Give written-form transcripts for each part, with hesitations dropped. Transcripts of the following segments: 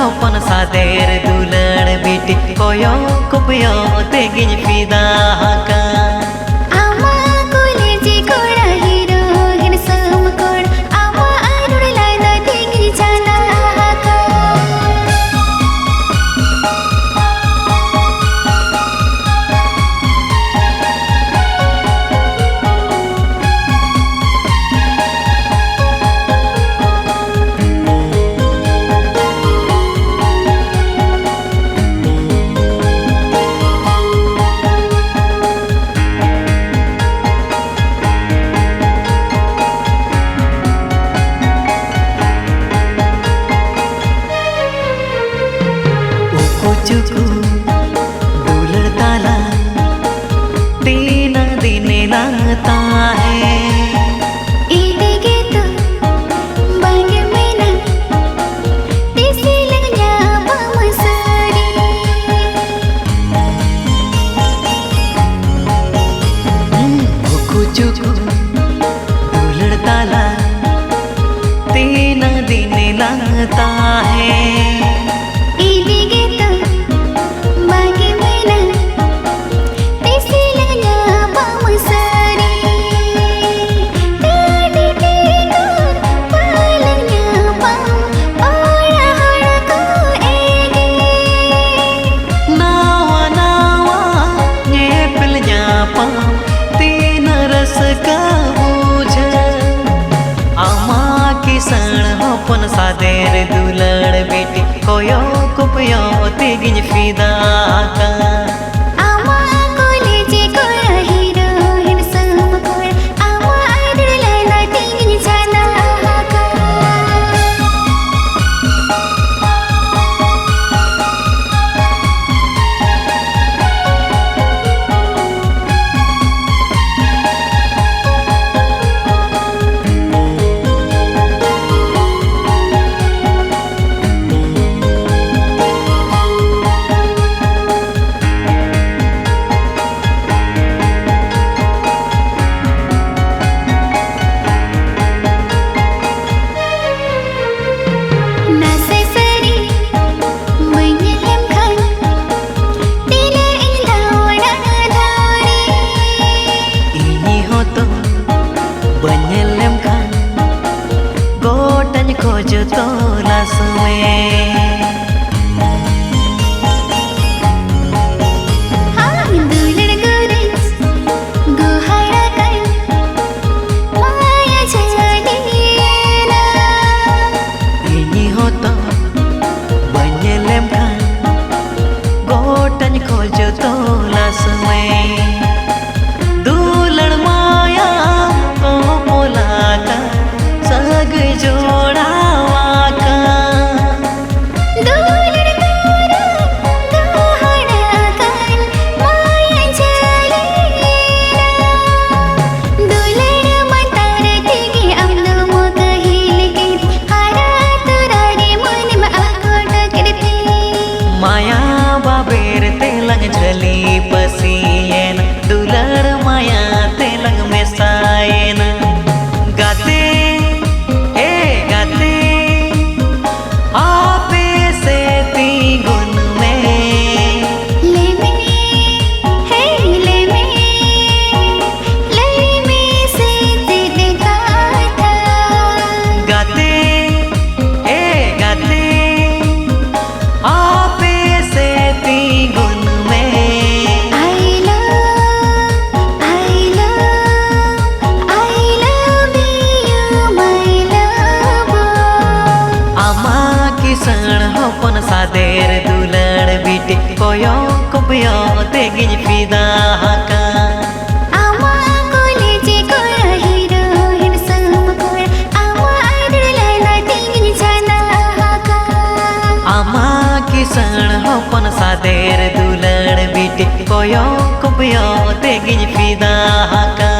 हपन सादेर दुलड़ बेटी कोयो कुपयो तेगिन फिदा का चुकू दुलड़ ताला दीना दीने लगता है इधगे तो बांगे में ना तिसी लगना बमसरी चुकू दुलड़ ताला दीना दीने लगता है हपन सादेर दुलड़ बेटी कोयो कुपयो तेगिन फिदा का खोजो तो लास में दुलड़ गुरिस गुहारा कर माया छाड़ीना इनी हो तो बनेलेम खान गोटन खोजो तो लास में दुलड़ माया तो मोलाका सग जोड़ा झली पसीन दुलड़ माया तेलंग में सायन गाते ए गाते आपे से ती गुन में ले में से ते देखा था गाते ए गाते आपे से ती गुन हपन सादेर दुलड़ बेटी कोयो कुपयो तेगिन फिदा का हपन सादेर दुलड़ बेटी कोयो कुपयो तेगिन फिदा का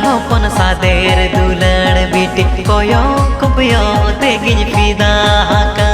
हपन सादेर दुलड़ बेटी कोयो कुपयो तेगिन फिदा का।